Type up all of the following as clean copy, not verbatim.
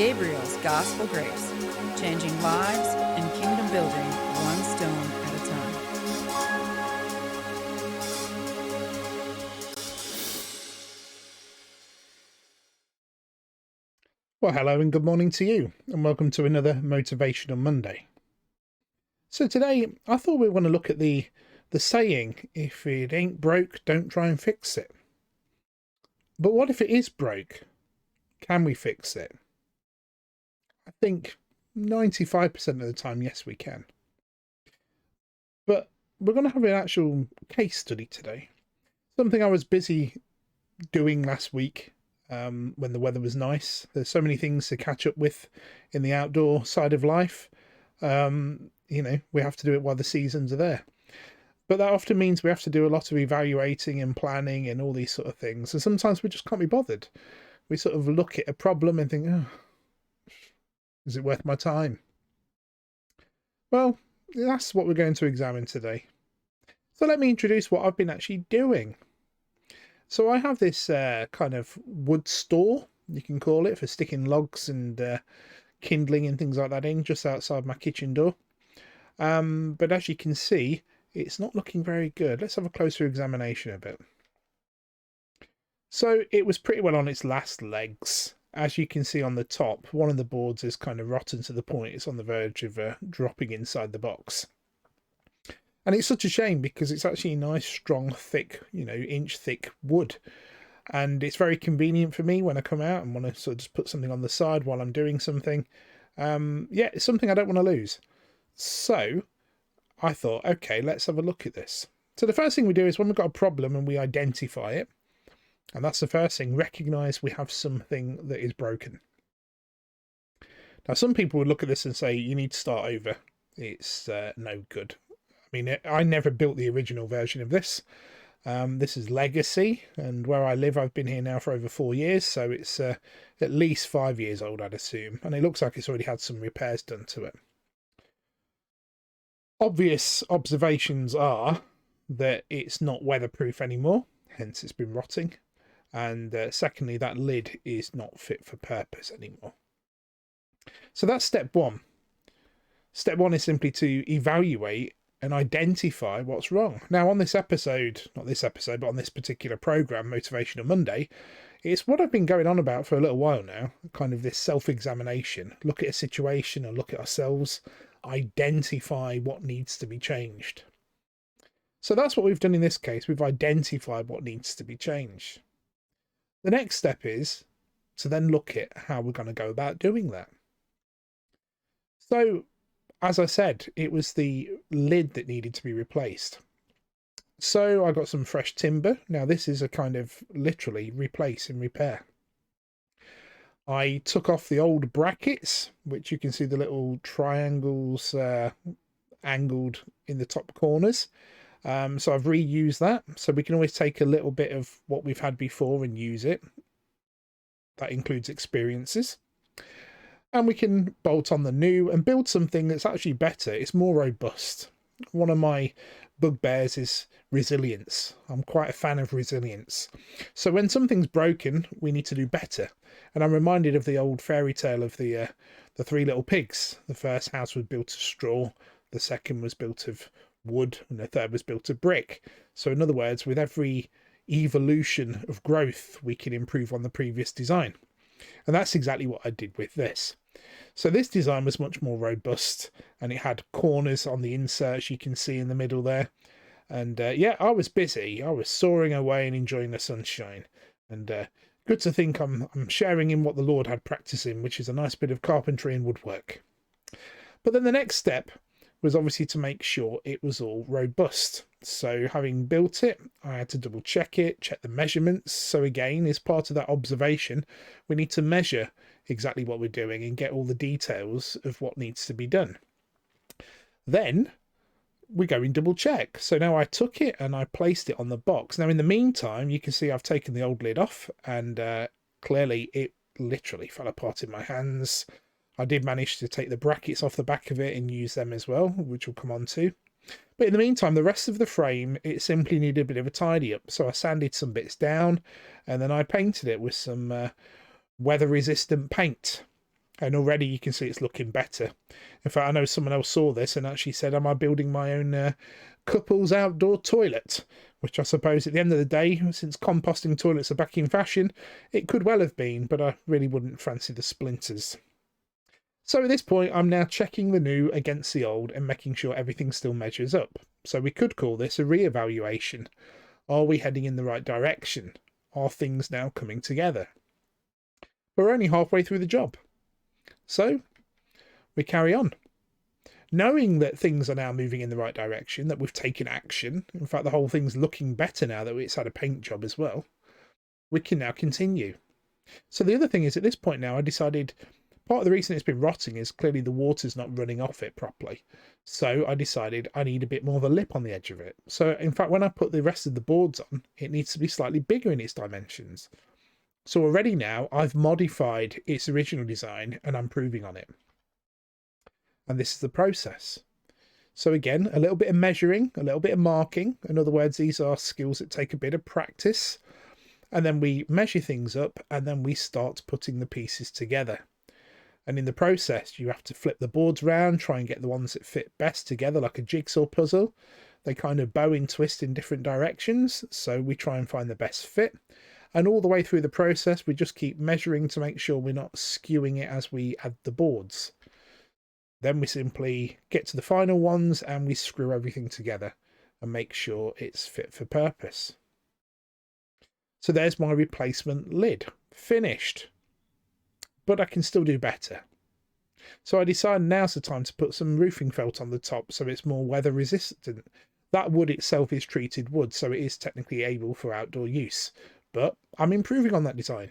Gabriel's Gospel Grace, changing lives and kingdom building one stone at a time. Well, hello and good morning to you, and welcome to another Motivational Monday. So today, I thought we were going to look at the saying, if it ain't broke, don't try and fix it. But what if it is broke? Can we fix it? I think 95% of the time, yes, we can. But we're going to have an actual case study today. Something I was busy doing last week when the weather was nice. There's so many things to catch up with in the outdoor side of life. We have to do it while the seasons are there. But that often means we have to do a lot of evaluating and planning and all these sort of things. And sometimes we just can't be bothered. We sort of look at a problem and think, oh, is it worth my time? Well, that's what we're going to examine today. So let me introduce what I've been actually doing. So I have this kind of wood store, you can call it, for sticking logs and kindling and things like that in just outside my kitchen door. But as you can see, it's not looking very good. Let's have a closer examination of it. So it was pretty well on its last legs. As you can see on the top, one of the boards is kind of rotten to the point it's on the verge of dropping inside the box. And it's such a shame because it's actually nice, strong, thick, inch thick wood. And it's very convenient for me when I come out and want to sort of just put something on the side while I'm doing something. It's something I don't want to lose. So I thought, okay, let's have a look at this. So the first thing we do is when we've got a problem and we identify it, and that's the first thing, recognize we have something that is broken. Now, some people would look at this and say, you need to start over. It's no good. I mean, I never built the original version of this. This is legacy, and where I live, I've been here now for over 4 years, so it's at least 5 years old, I'd assume, and it looks like it's already had some repairs done to it. Obvious observations are that it's not weatherproof anymore, hence it's been rotting, and secondly, that lid is not fit for purpose anymore. So that's step one. Step one is simply to evaluate and identify what's wrong. Now, on this episode, not this episode, but on this particular program, Motivational Monday, it's what I've been going on about for a little while now, kind of this self-examination. Look at a situation and look at ourselves, identify what needs to be changed. So that's what we've done in this case. We've identified what needs to be changed. The next step is to then look at how we're going to go about doing that. So, as I said, it was the lid that needed to be replaced. So I got some fresh timber. Now this is a kind of literally replace and repair. I took off the old brackets, which you can see the little triangles angled in the top corners. So I've reused that. So we can always take a little bit of what we've had before and use it. That includes experiences. And we can bolt on the new and build something that's actually better. It's more robust. One of my bugbears is resilience. I'm quite a fan of resilience. So when something's broken, we need to do better. And I'm reminded of the old fairy tale of the three little pigs. The first house was built of straw. The second was built of wood. And the third was built of brick. So in other words, with every evolution of growth, we can improve on the previous design. And that's exactly what I did with this. So this design was much more robust, and it had corners on the inserts you can see in the middle there. And I was busy. I was soaring away and enjoying the sunshine. And good to think I'm sharing in what the Lord had practicing, which is a nice bit of carpentry and woodwork. But then the next step was obviously to make sure it was all robust. So having built it, I had to double check it, check the measurements. So again, as part of that observation, we need to measure exactly what we're doing and get all the details of what needs to be done. Then we go and double check. So now I took it and I placed it on the box. Now in the meantime, you can see I've taken the old lid off, and clearly it literally fell apart in my hands. I did manage to take the brackets off the back of it and use them as well, which we'll come on to. But in the meantime, the rest of the frame, it simply needed a bit of a tidy up. So I sanded some bits down, and then I painted it with some weather resistant paint. And already you can see it's looking better. In fact, I know someone else saw this and actually said, am I building my own couple's outdoor toilet? Which I suppose at the end of the day, since composting toilets are back in fashion, it could well have been, but I really wouldn't fancy the splinters. So at this point, I'm now checking the new against the old and making sure everything still measures up. So we could call this a re-evaluation. Are we heading in the right direction? Are things now coming together? But we're only halfway through the job. So we carry on. Knowing that things are now moving in the right direction, that we've taken action, in fact the whole thing's looking better now that it's had a paint job as well, we can now continue. So the other thing is, at this point now, I decided part of the reason it's been rotting is clearly the water's not running off it properly. So I decided I need a bit more of a lip on the edge of it. So in fact, when I put the rest of the boards on, it needs to be slightly bigger in its dimensions. So already now I've modified its original design and I'm improving on it. And this is the process. So again, a little bit of measuring, a little bit of marking. In other words, these are skills that take a bit of practice. And then we measure things up and then we start putting the pieces together. And in the process, you have to flip the boards around, try and get the ones that fit best together like a jigsaw puzzle. They kind of bow and twist in different directions. So we try and find the best fit. And all the way through the process, we just keep measuring to make sure we're not skewing it as we add the boards. Then we simply get to the final ones and we screw everything together and make sure it's fit for purpose. So there's my replacement lid, finished. But I can still do better. So I decided now's the time to put some roofing felt on the top so it's more weather resistant. That wood itself is treated wood, so it is technically able for outdoor use. But I'm improving on that design.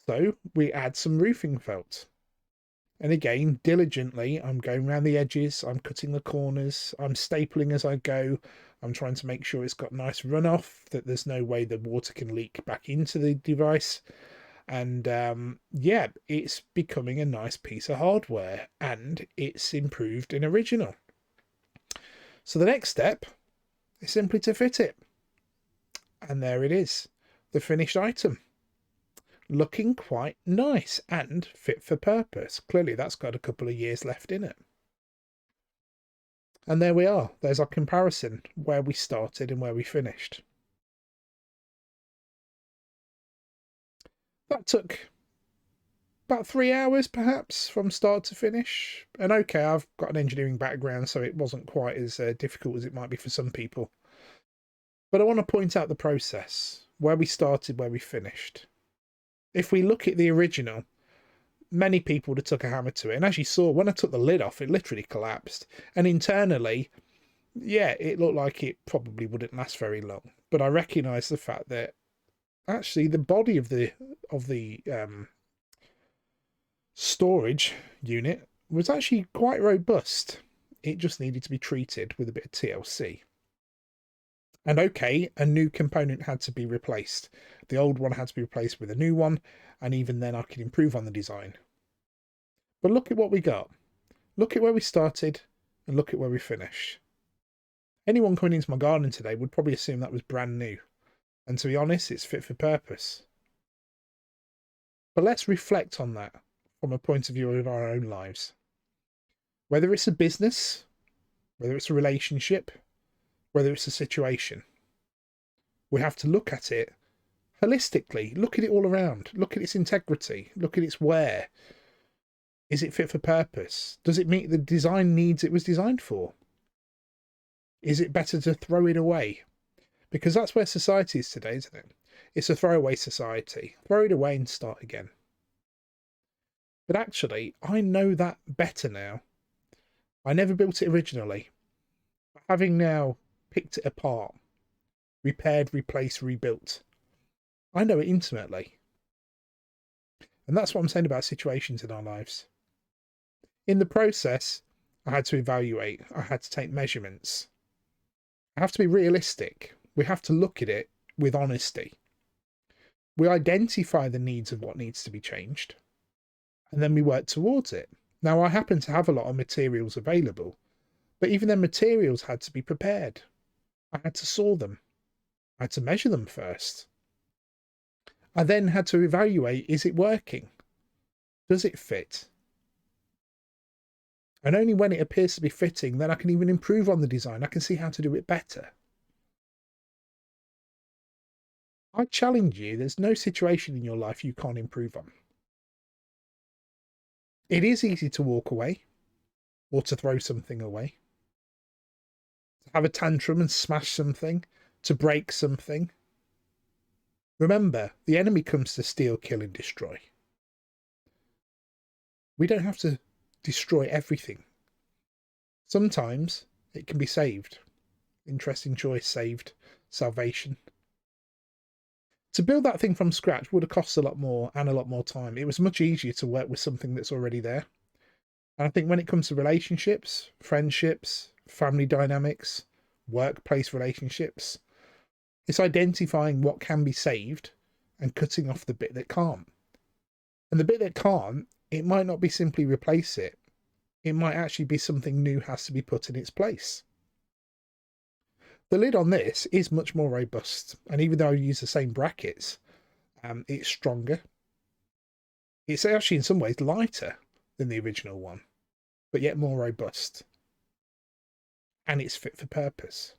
So we add some roofing felt. And again, diligently, I'm going around the edges, I'm cutting the corners, I'm stapling as I go. I'm trying to make sure it's got nice runoff, that there's no way the water can leak back into the device. And yeah, it's becoming a nice piece of hardware and it's improved and original. So the next step is simply to fit it. And there it is, the finished item. Looking quite nice and fit for purpose. Clearly that's got a couple of years left in it. And there we are. There's our comparison, where we started and where we finished. That took about 3 hours perhaps from start to finish. And okay, I've got an engineering background, so it wasn't quite as difficult as it might be for some people. But I want to point out the process, where we started, where we finished. If we look at the original, many people would have took a hammer to it. And as you saw, when I took the lid off, it literally collapsed. And internally, yeah, it looked like it probably wouldn't last very long. But I recognise the fact that actually the body of the storage unit was actually quite robust. It just needed to be treated with a bit of TLC. And okay, a new component had to be replaced. The old one had to be replaced with a new one, and even then I could improve on the design. But look at what we got. Look at where we started and look at where we finish. Anyone coming into my garden today would probably assume that was brand new. And to be honest, it's fit for purpose. But let's reflect on that from a point of view of our own lives. Whether it's a business, whether it's a relationship, whether it's a situation, we have to look at it holistically. Look at it all around. Look at its integrity. Look at its wear. Is it fit for purpose? Does it meet the design needs it was designed for? Is it better to throw it away? Because that's where society is today, isn't it? It's a throwaway society. Throw it away and start again. But actually, I know that better now. I never built it originally. Having now picked it apart, repaired, replaced, rebuilt, I know it intimately. And that's what I'm saying about situations in our lives. In the process, I had to evaluate. I had to take measurements. I have to be realistic. We have to look at it with honesty. We identify the needs of what needs to be changed, and then we work towards it. Now, I happen to have a lot of materials available, but even then materials had to be prepared. I had to saw them. I had to measure them first. I then had to evaluate, is it working? Does it fit? And only when it appears to be fitting, then I can even improve on the design. I can see how to do it better. I challenge you, there's no situation in your life you can't improve on. It is easy to walk away or to throw something away, to have a tantrum and smash something, to break something. Remember, the enemy comes to steal, kill and destroy. We don't have to destroy everything. Sometimes it can be saved. Interesting choice, saved, salvation. To build that thing from scratch would have cost a lot more and a lot more time. It was much easier to work with something that's already there. And I think when it comes to relationships, friendships, family dynamics, workplace relationships, it's identifying what can be saved and cutting off the bit that can't. And the bit that can't, it might not be simply replace it. It might actually be something new has to be put in its place. The lid on this is much more robust, and even though I use the same brackets, it's stronger. It's actually in some ways lighter than the original one, but yet more robust. And it's fit for purpose.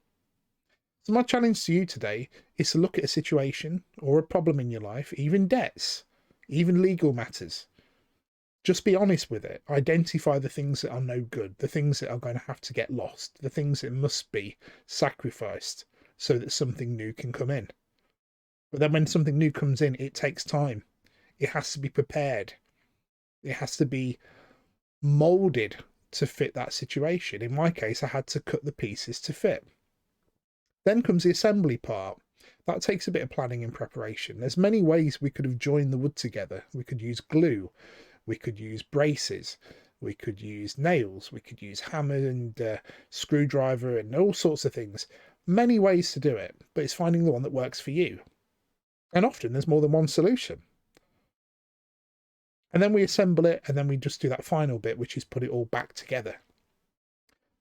So my challenge to you today is to look at a situation or a problem in your life, even debts, even legal matters. Just be honest with it. Identify the things that are no good, the things that are going to have to get lost, the things that must be sacrificed so that something new can come in. But then when something new comes in, it takes time. It has to be prepared. It has to be molded to fit that situation. In my case, I had to cut the pieces to fit. Then comes the assembly part. That takes a bit of planning and preparation. There's many ways we could have joined the wood together. We could use glue. We could use braces, we could use nails, we could use hammer and screwdriver and all sorts of things. Many ways to do it, but it's finding the one that works for you. And often there's more than one solution. And then we assemble it, and then we just do that final bit, which is put it all back together.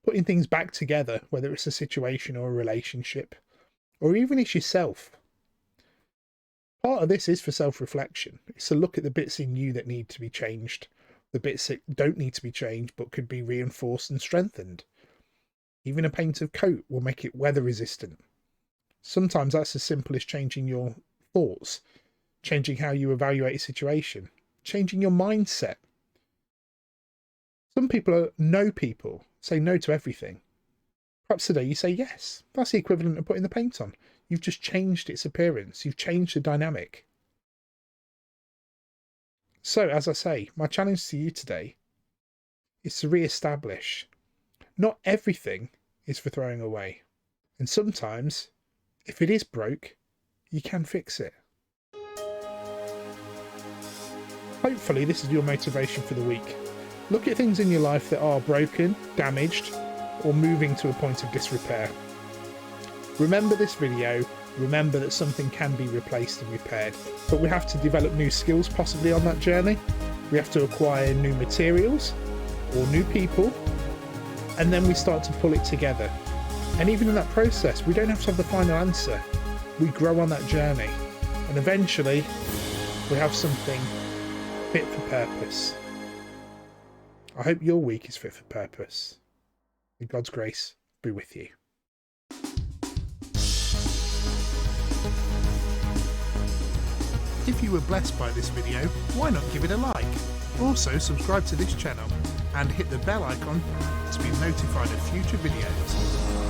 Putting things back together, whether it's a situation or a relationship, or even it's yourself. Part of this is for self-reflection. It's to look at the bits in you that need to be changed, the bits that don't need to be changed but could be reinforced and strengthened. Even a painted coat will make it weather resistant. Sometimes that's as simple as changing your thoughts, changing how you evaluate a situation, changing your mindset. Some people are no people, say no to everything. Perhaps today you say yes. That's the equivalent of putting the paint on. You've just changed its appearance. You've changed the dynamic. So, as I say, my challenge to you today is to re-establish. Not everything is for throwing away. And sometimes, if it is broke, you can fix it. Hopefully, this is your motivation for the week. Look at things in your life that are broken, damaged, or moving to a point of disrepair. Remember this video, remember that something can be replaced and repaired, but we have to develop new skills possibly on that journey. We have to acquire new materials or new people, and then we start to pull it together. And even in that process, we don't have to have the final answer. We grow on that journey, and eventually we have something fit for purpose. I hope your week is fit for purpose. May God's grace be with you. If you were blessed by this video, why not give it a like? Also subscribe to this channel and hit the bell icon to be notified of future videos.